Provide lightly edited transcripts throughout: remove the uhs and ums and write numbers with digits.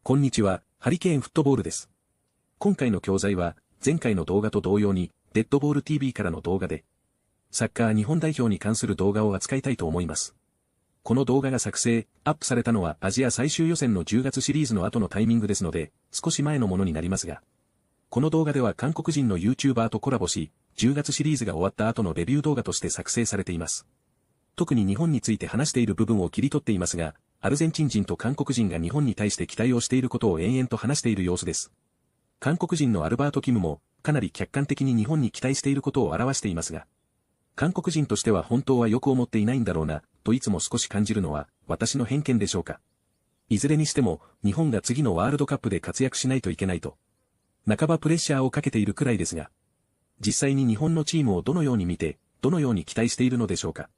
こんにちは、ハリケーンフットボールです。今回の教材は、前回の動画と同様に、DeadBall TV からの動画で、サッカー日本代表に関する動画を扱いたいと思います。この動画が作成、アップされたのはアジア最終予選の10月シリーズの後のタイミングですので、少し前のものになりますが、この動画では韓国人の YouTuber とコラボし、10月シリーズが終わった後のレビュー動画として作成されています。特に日本について話している部分を切り取っていますが、アルゼンチン人と韓国人が日本に対して期待をしていることを延々と話している様子です。韓国人のアルバート・キムも、かなり客観的に日本に期待していることを表していますが、韓国人としては本当はよく思っていないんだろうな、といつも少し感じるのは、私の偏見でしょうか。いずれにしても、日本が次のワールドカップで活躍しないといけないと、半ばプレッシャーをかけているくらいですが、実際に日本のチームをどのように見て、どのように期待しているのでしょうか。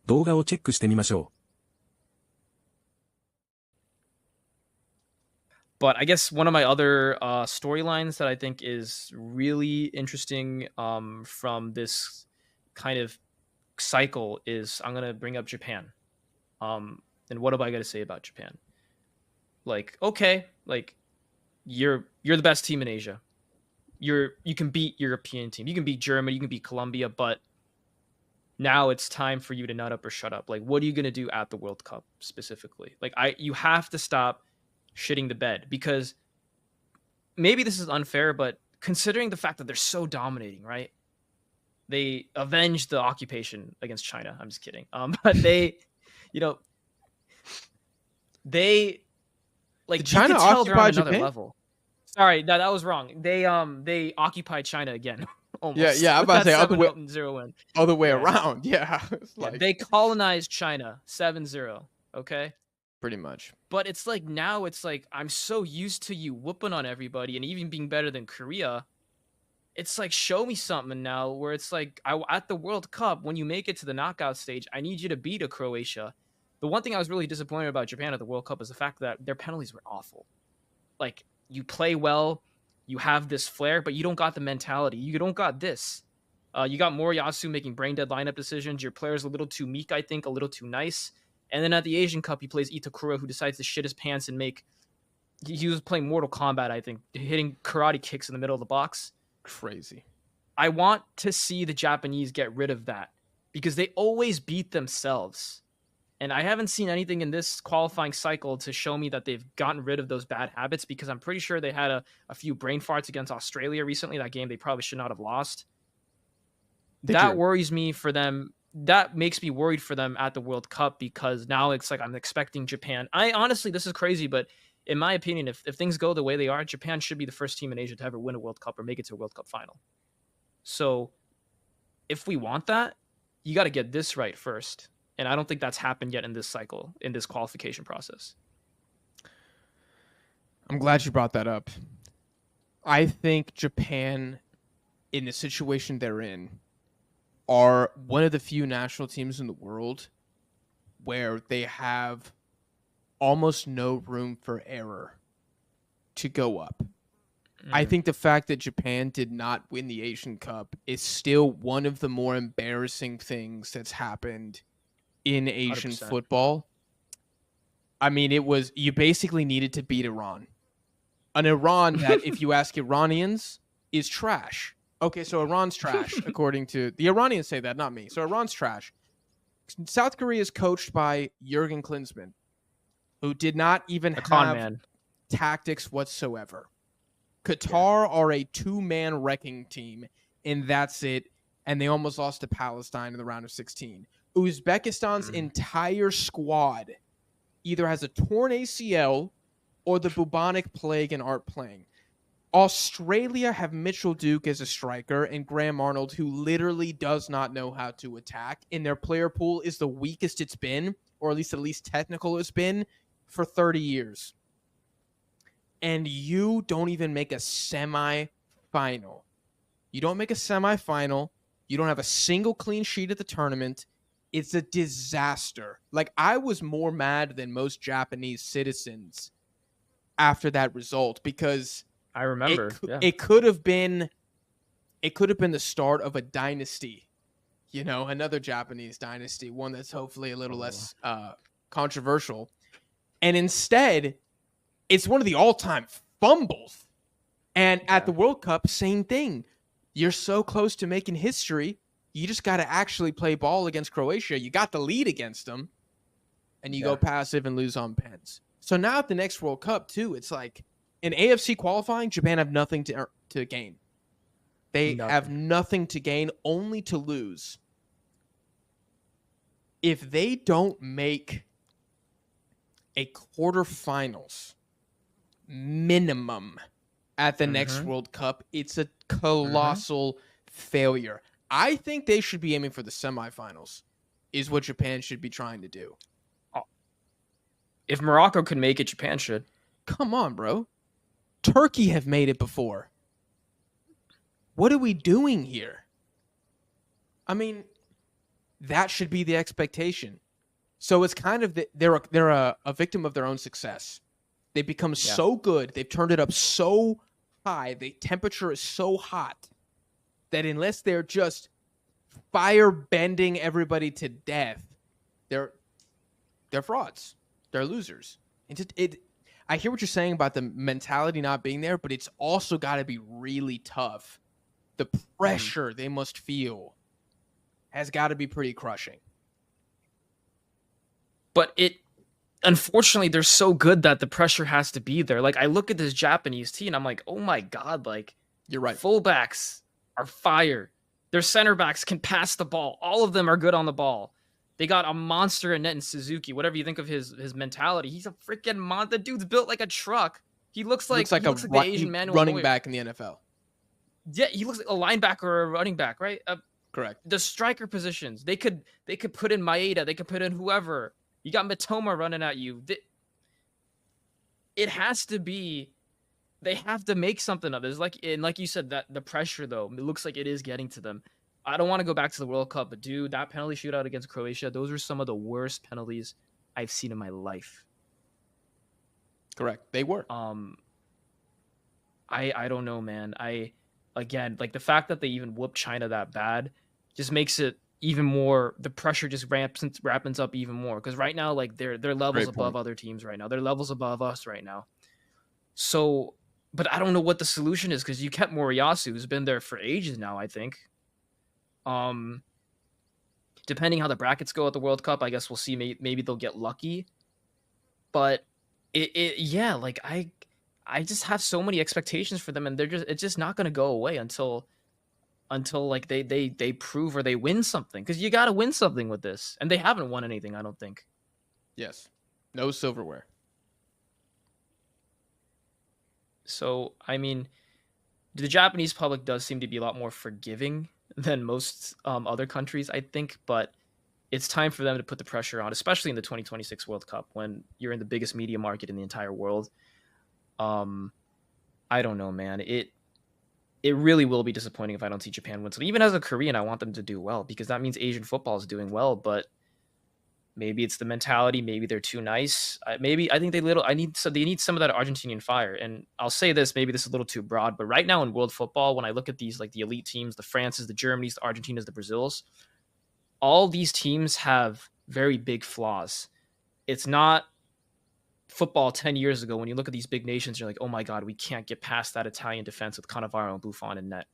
動画をチェックしてみましょう。But I guess one of my other storylines that I think is really interesting from this kind of cycle is I'm gonna bring up Japan. And what am I gonna say about Japan? Like, okay, like you're the best team in Asia. You can beat European team. You can beat Germany. You can beat Colombia. But now it's time for you to nut up or shut up. Like, what are you gonna do at the World Cup specifically? Like, you have to stop shitting the bed, because maybe this is unfair, but considering the fact that they're so dominating, right? They avenged the occupation against China. I'm just kidding. But they like, Did China occupy Japan? Level. Sorry, no, that was wrong. They occupied China again. Almost. Yeah. I'm about to say other way Yeah. around. Yeah, like... they colonized China 7-0. Okay. Pretty much. But it's like, now it's like, I'm so used to you whooping on everybody and even being better than Korea. It's like, show me something now where it's like, at the World Cup, when you make it to the knockout stage, I need you to beat a Croatia. The one thing I was really disappointed about Japan at the World Cup is the fact that their penalties were awful. Like, you play well, you have this flair, but you don't got the mentality. You don't got this. You got Moriyasu making brain-dead lineup decisions. Your player's a little too meek, I think, a little too nice. And then at the Asian Cup, he plays Itakura, who decides to shit his pants and make... He was playing Mortal Kombat, I think, hitting karate kicks in the middle of the box. Crazy. I want to see the Japanese get rid of that, because they always beat themselves. And I haven't seen anything in this qualifying cycle to show me that they've gotten rid of those bad habits, because I'm pretty sure they had a few brain farts against Australia recently, that game they probably should not have lost. That worries me for them. That makes me worried for them at the World Cup, because now it's like I'm expecting Japan. Honestly, this is crazy, but in my opinion, if things go the way they are, Japan should be the first team in Asia to ever win a World Cup or make it to a World Cup final. So if we want that, you got to get this right first. And I don't think that's happened yet in this cycle, in this qualification process. I'm glad you brought that up. I think Japan, in the situation they're in, are one of the few national teams in the world where they have almost no room for error to go up. I think the fact that Japan did not win the Asian Cup is still one of the more embarrassing things that's happened in Asian 100%. football. I mean, you basically needed to beat Iran. An Iran that, if you ask Iranians, is trash. Okay, so Iran's trash, according to... The Iranians say that, not me. So Iran's trash. South Korea is coached by Jurgen Klinsmann, who did not even have tactics whatsoever. Qatar are a two-man wrecking team, and that's it. And they almost lost to Palestine in the round of 16. Uzbekistan's entire squad either has a torn ACL or the bubonic plague and aren't playing. Australia have Mitchell Duke as a striker and Graham Arnold, who literally does not know how to attack. And their player pool is the weakest it's been, or at least the least technical it's been, for 30 years. And you don't even make a semi-final. You don't make a semi-final. You don't have a single clean sheet at the tournament. It's a disaster. Like, I was more mad than most Japanese citizens after that result, because... I remember. It could have been the start of a dynasty, another Japanese dynasty, one that's hopefully a little less controversial. And instead, It's one of the all-time fumbles. And at the World Cup, same thing. You're so close to making history. You just got to actually play ball against Croatia. You got the lead against them, and you go passive and lose on pens. So now at the next World Cup, too, it's like in AFC qualifying, Japan have nothing to gain. They have nothing to gain, only to lose. If they don't make a quarterfinals minimum at the next World Cup, it's a colossal failure. I think they should be aiming for the semifinals, is what Japan should be trying to do. If Morocco could make it, Japan should. Come on, bro. Turkey have made it before. What are we doing here? I mean, that should be the expectation. So it's kind of they're a victim of their own success. They've become so good. They've turned it up so high. The temperature is so hot that unless they're just fire bending everybody to death, they're frauds. They're losers. I hear what you're saying about the mentality not being there, but it's also got to be really tough. The pressure they must feel has got to be pretty crushing. But unfortunately, they're so good that the pressure has to be there. Like, I look at this Japanese team, and I'm like, oh my God, like, you're right. Fullbacks are fire. Their center backs can pass the ball. All of them are good on the ball. They got a monster in net in Suzuki. Whatever you think of his mentality, he's a freaking monster. The dude's built like a truck. He looks like the Asian man running back in the NFL. Yeah, he looks like a linebacker or a running back, right? Correct. The striker positions, they could put in Maeda, they could put in whoever. You got Mitoma running at you. It has to be. They have to make something of this. Like you said, that the pressure though, it looks like it is getting to them. I don't want to go back to the World Cup, but dude, that penalty shootout against Croatia, those were some of the worst penalties I've seen in my life. Correct. They were. I don't know, man. Again, like the fact that they even whooped China that bad just makes it even more, the pressure just ramps up even more. Because right now, like they're levels above other teams right now. They're levels above us right now. So, but I don't know what the solution is because you kept Moriyasu, who's been there for ages now, I think. Depending how the brackets go at the World Cup, I guess we'll see. Maybe they'll get lucky. But like I just have so many expectations for them, and it's just not going to go away until like they prove or they win something, because you got to win something with this, and they haven't won anything, I don't think. Yes, no silverware. So I mean, the Japanese public does seem to be a lot more forgiving than most other countries, I think, but it's time for them to put the pressure on, especially in the 2026 World Cup when you're in the biggest media market in the entire world. I don't know, man. It really will be disappointing if I don't see Japan win. So even as a Korean, I want them to do well because that means Asian football is doing well. But maybe it's the mentality. Maybe they're too nice. I think they need some of that Argentinian fire. And I'll say this, maybe this is a little too broad, but right now in world football, when I look at these like the elite teams, the Frances, the Germanys, the Argentinas, the Brazils, all these teams have very big flaws. It's not football 10 years ago when you look at these big nations, you're like, oh my God, we can't get past that Italian defense with Cannavaro and Buffon in net.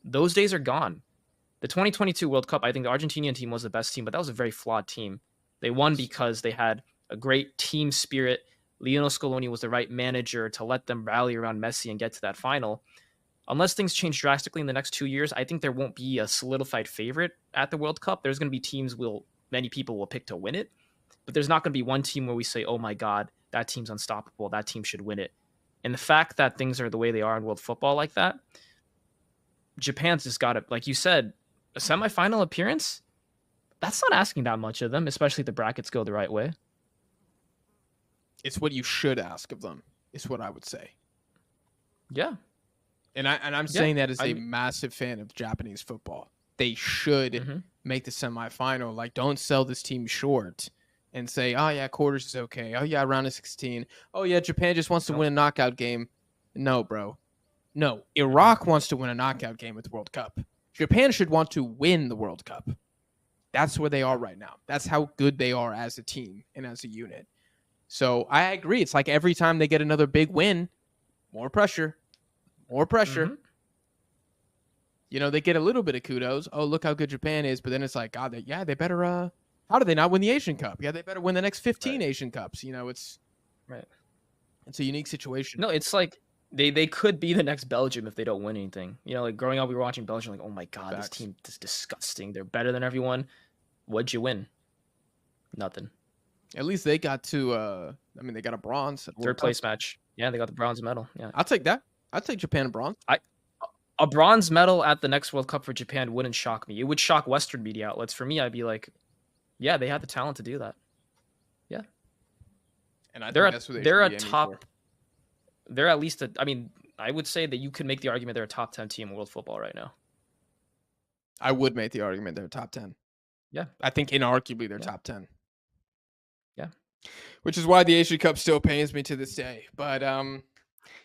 Those days are gone. The 2022 World Cup, I think the Argentinian team was the best team, but that was a very flawed team. They won because they had a great team spirit. Lionel Scaloni was the right manager to let them rally around Messi and get to that final. Unless things change drastically in the next 2 years, I think there won't be a solidified favorite at the World Cup. There's going to be teams many people will pick to win it, but there's not going to be one team where we say, oh my God, that team's unstoppable. That team should win it. And the fact that things are the way they are in world football like that, Japan's just got to, like you said, a semifinal appearance, that's not asking that much of them, especially if the brackets go the right way. It's what you should ask of them, is what I would say. Yeah. And I'm saying that as a massive fan of Japanese football. They should make the semifinal. Like, don't sell this team short and say, oh, yeah, quarters is okay. Oh, yeah, round of 16. Oh, yeah, Japan just wants to win a knockout game. No, bro. No, Iraq wants to win a knockout game at the World Cup. Japan should want to win the World Cup. That's where they are right now. That's how good they are as a team and as a unit. So I agree. It's like every time they get another big win, more pressure, more pressure. Mm-hmm. You know, they get a little bit of kudos. Oh, look how good Japan is. But then it's like, God, they better, how do they not win the Asian Cup? Yeah, they better win the next 15 Asian Cups. You know, it's a unique situation. No, it's like they could be the next Belgium if they don't win anything. You know, like growing up, we were watching Belgium like, oh my God, This team is disgusting. They're better than everyone. What'd you win? Nothing. At least they got to, they got a bronze. Third place match. Yeah, they got the bronze medal. Yeah, I'll take that. I'll take Japan bronze. A bronze medal at the next World Cup for Japan wouldn't shock me. It would shock Western media outlets. For me, I'd be like, yeah, they had the talent to do that. Yeah. And I think that's what they're a top. For. They're at least I would say that you could make the argument they're a top 10 team in world football right now. I would make the argument they're top 10. Yeah. I think inarguably they're top 10. Yeah. Which is why the Asian Cup still pains me to this day. But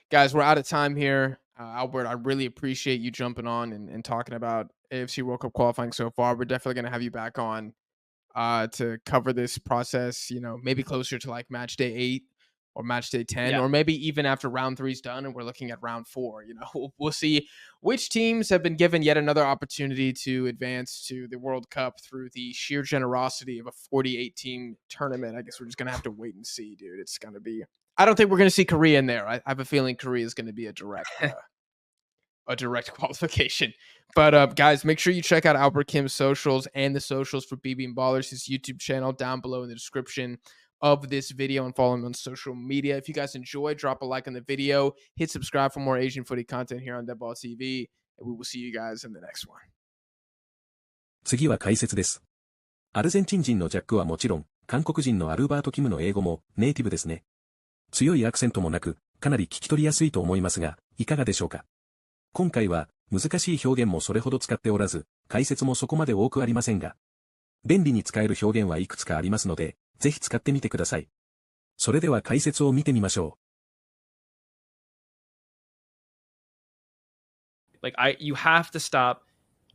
guys, we're out of time here. Albert, I really appreciate you jumping on and talking about AFC World Cup qualifying so far. We're definitely going to have you back on to cover this process, you know, maybe closer to like match day 8 or match day 10, or maybe even after round 3 is done and we're looking at round 4. You know, we'll see which teams have been given yet another opportunity to advance to the World Cup through the sheer generosity of a 48-team tournament. I guess we're just going to have to wait and see, dude. It's going to be... I don't think we're going to see Korea in there. I have a feeling Korea is going to be a direct qualification. But guys, make sure you check out Albert Kim's socials and the socials for BibimBallers, his YouTube channel down below in the description of this video, and follow him on social media. If you guys enjoyed, drop a like on the video, hit subscribe for more Asian footy content here on DeadBall TV, and we will see you guys in the next one. 次は解説です。アルゼンチン人のジャックはもちろん、韓国人のアルバート・キムの英語もネイティブですね。強いアクセントもなく、かなり聞き取りやすいと思いますが、いかがでしょうか。今回は、難しい表現もそれほど使っておらず、解説もそこまで多くありませんが、便利に使える表現はいくつかありますので、ぜひ使ってみてください。それでは解説を見てみましょう。You have to stop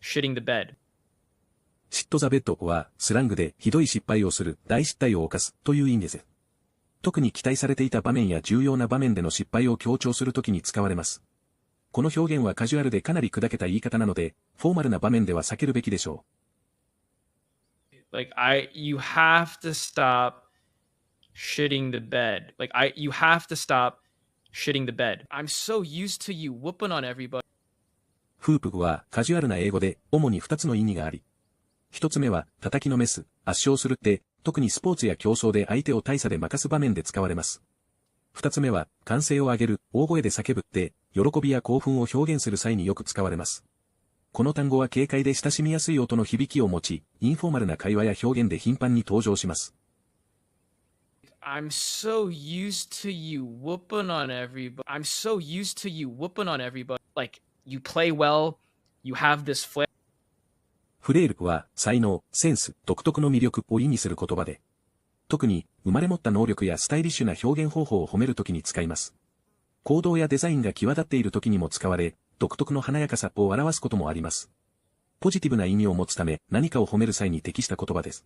shitting the bed. シットザベッドは、スラングでひどい失敗をする、大失態を犯すという意味です。特に期待されていた場面や重要な場面での失敗を強調するときに使われます。この表現はカジュアルでかなり砕けた言い方なので、フォーマルな場面では避けるべきでしょう。You have to stop shitting the bed. You have to stop shitting the bed. I'm so used to you whooping on everybody. フープはカジュアルな英語で主に2つの意味があり、1つ目は叩きのめす、圧勝するって、特にスポーツや競争で相手を大差で負かす場面で使われます。2つ目は歓声を上げる、大声で叫ぶって、喜びや興奮を表現する際によく使われます。この単語は軽快で親しみやすい音の響きを持ち、インフォーマルな会話や表現で頻繁に登場します。I'm so used to you whooping on everybody. I'm so used to you whooping on everybody. You play well, you have this flair. フレールは才能、センス、独特の魅力を意味する言葉で、特に生まれ持った能力やスタイリッシュな表現方法を褒めるときに使います。行動やデザインが際立っているときにも使われ、独特の華やかさを表すこともあります。ポジティブな意味を持つため、何かを褒める際に適した言葉です。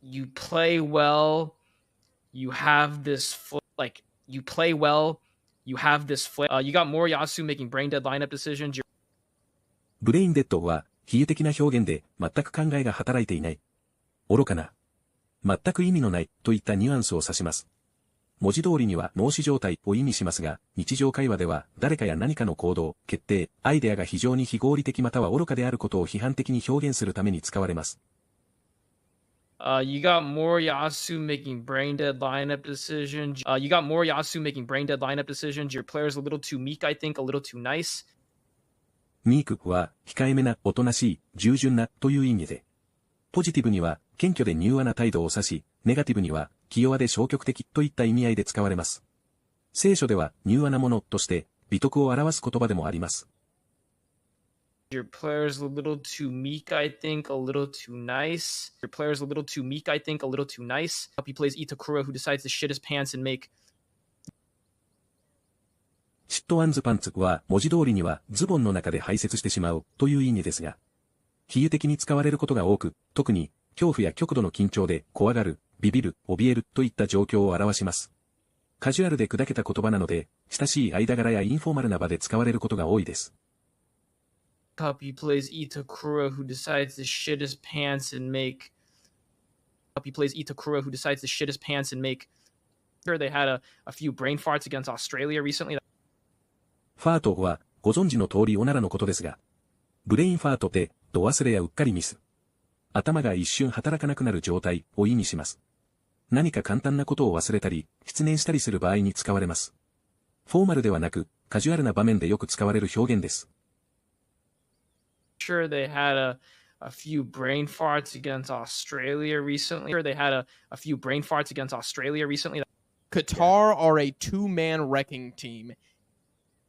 You play well, you have this you play well, you have this you got Moriyasu making brain dead lineup decisions. ブレインデッドは比喩的な表現で全く考えが働いていない。愚かな。全く意味のないといったニュアンスを指します。文字通りには脳死状態を意味しますが、日常会話では誰かや何かの行動、決定、アイデアが非常に非合理的または愚かであることを批判的に表現するために使われます。You got Moriyasu making brain dead lineup decisions. You got Moriyasu making brain dead lineup decisions. Your player's a little too meek, I think, a little too nice. ミークは控えめな、おとなしい、従順なという意味で、ポジティブには謙虚で柔和な態度を指し、ネガティブには気弱で消極的といった意味合いで使われます。聖書では柔和なものとして美徳を表す言葉でもあります。Your player's a little too meek, I think, a little too nice. Your player's a little too meek, I think, a little too nice. He plays Itakura, who decides to shit his pants and make. シットワンズパンツは文字通りにはズボンの中で排泄してしまうという意味ですが、比喩的に使われることが多く、特に恐怖や極度の緊張で怖がる、ビビる、怯えるといった状況を表します。カジュアルで砕けた言葉なので、親しい間柄やインフォーマルな場で使われることが多いです。Puppy plays Itakura who decides to shit his pants and make Puppy plays Itakura who decides to shit his pants and make Sure they had a few brain farts against Australia recently. ファートはご存知の通りおならのことですが、ブレインファートって度忘れやうっかりミス。頭が一瞬働かなくなる状態を意味します。何か簡単なことを忘れたり、失念したりする場合に使われます。フォーマルではなく、カジュアルな場面でよく使われる表現です。Sure they had a few brain farts against Australia recently. Sure they had a few brain farts against Australia recently. Qatar are a two-man wrecking team.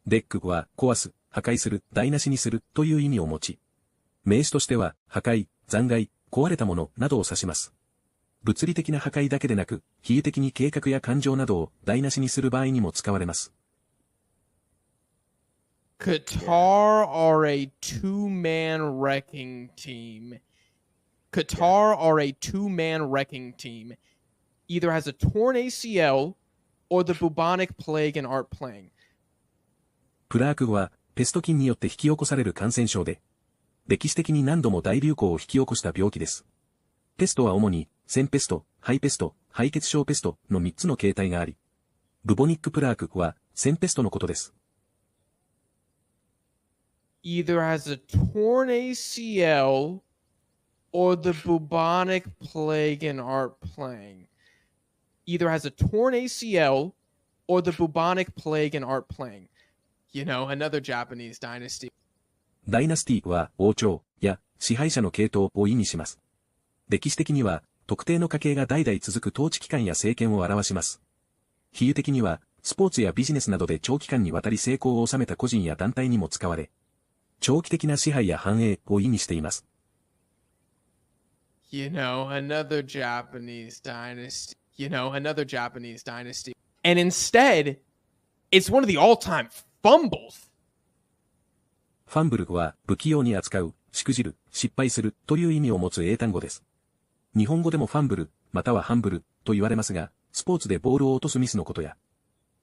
レックは壊す、破壊する、台無しにするという意味を持ち、名詞としては破壊、残骸、壊れたものなどを指します。物理的な破壊だけでなく、比喩的に計画や感情などを台無しにする場合にも使われます。Qatar are a two-man wrecking team. Qatar are a two-man wrecking team. Either has a torn ACL or the bubonic plague and aren't playing. プラーク語はペスト菌によって引き起こされる感染症で、歴史的に何度も大流行を引き起こした病気です。ペストは主に、腺ペスト、肺ペスト、肺血症ペストの3つの形態があり、ブボニックプラークは腺ペストのことです。Either has a torn ACL or the bubonic plague and aren't playing. Either has a torn ACL or the bubonic plague and aren't playing. You know, another Japanese dynasty. ダイナスティは王朝や支配者の系統を意味します。歴史的には特定の家系が代々続く統治機関や政権を表します。比喩的にはスポーツやビジネスなどで長期間にわたり成功を収めた個人や団体にも使われ、長期的な支配や繁栄を意味しています。You know, another Japanese dynasty. You know, another Japanese dynasty. And instead, it's one of the all-time fumbles. ファンブルは不器用に扱う、しくじる、失敗するという意味を持つ英単語です。日本語でもファンブル、またはハンブルと言われますが、スポーツでボールを落とすミスのことや、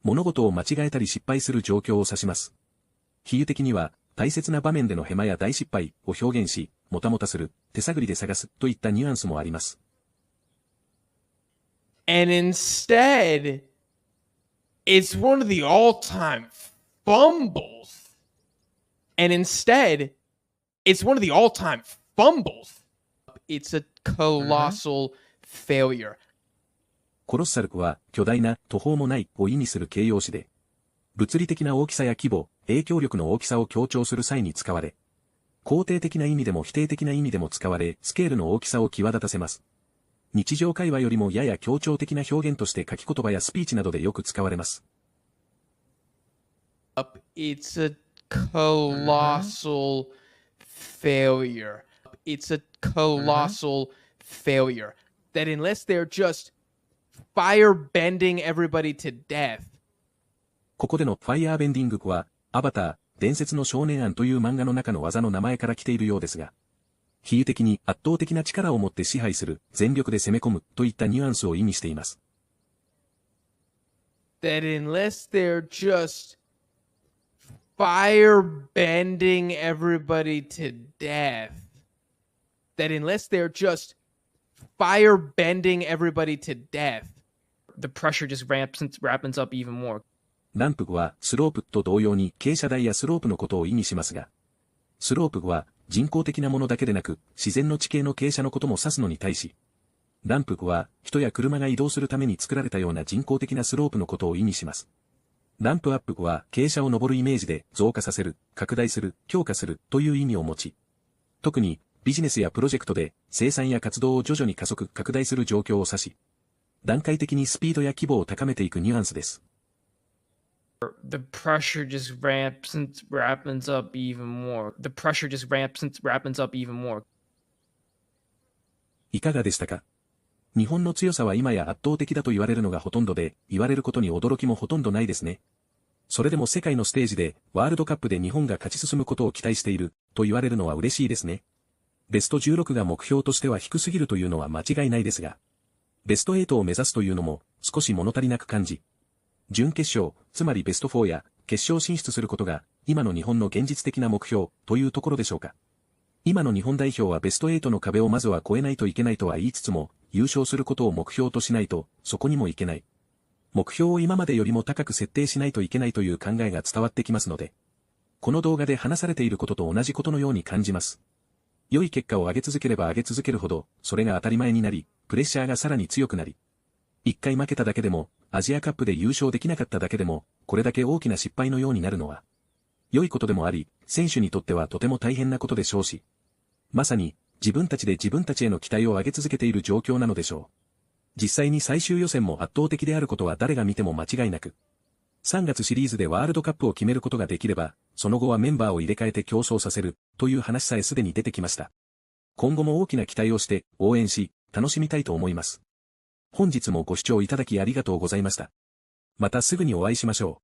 物事を間違えたり失敗する状況を指します。比喩的には、大切な場面でのヘマや大失敗を表現し、もたもたする、手探りで探すといったニュアンスもあります。And instead, it's one of the all-time fumbles. And instead, it's one of the all-time fumbles. It's a colossal failure. コロッサルは巨大な途方もないを意味する形容詞で、物理的な大きさや規模、影響力の大きさを強調する際に使われ、肯定的な意味でも否定的な意味でも使われ、スケールの大きさを際立たせます。日常会話よりもやや強調的な表現として書き言葉やスピーチなどでよく使われます。It's a colossal failure. It's a colossal failure. That unless they're just firebending everybody to death. ここでのファイヤーベンディングは、アバター、伝説の少年アンという漫画の中の技の名前から来ているようですが、比喩的に圧倒的な力を持って支配する、全力で攻め込むといったニュアンスを意味しています。That unless they're just firebending everybody to death. That unless they're just firebending everybody to death. The pressure just ramps up even more. ランプはスロープと同様に傾斜台やスロープのことを意味しますが、スロープは人工的なものだけでなく自然の地形の傾斜のことも指すのに対し、ランプは人や車が移動するために作られたような人工的なスロープのことを意味します。ランプアップは傾斜を上るイメージで増加させる、拡大する、強化するという意味を持ち、特にビジネスやプロジェクトで生産や活動を徐々に加速、拡大する状況を指し、段階的にスピードや規模を高めていくニュアンスです。The pressure just ramps up even more. The pressure just ramps up even more. いかがでしたか？日本の強さは今や圧倒的だと言われるのがほとんどで、言われることに驚きもほとんどないですね。それでも世界のステージでワールドカップで日本が勝ち進むことを期待していると言われるのは嬉しいですね。ベスト16が目標としては低すぎるというのは間違いないですが、ベスト8を目指すというのも少し物足りなく感じ、準決勝、つまりベスト4や決勝進出することが今の日本の現実的な目標というところでしょうか。今の日本代表はベスト8の壁をまずは越えないといけないとは言いつつも、優勝することを目標としないとそこにもいけない。目標を今までよりも高く設定しないといけないという考えが伝わってきますので、この動画で話されていることと同じことのように感じます。良い結果を上げ続ければ上げ続けるほど、それが当たり前になり、プレッシャーがさらに強くなり、一回負けただけでも、アジアカップで優勝できなかっただけでも、これだけ大きな失敗のようになるのは、良いことでもあり、選手にとってはとても大変なことでしょうし、まさに、自分たちで自分たちへの期待を上げ続けている状況なのでしょう。実際に最終予選も圧倒的であることは誰が見ても間違いなく、3月シリーズでワールドカップを決めることができれば、その後はメンバーを入れ替えて競争させる、という話さえすでに出てきました。今後も大きな期待をして、応援し、楽しみたいと思います。本日もご視聴いただきありがとうございました。またすぐにお会いしましょう。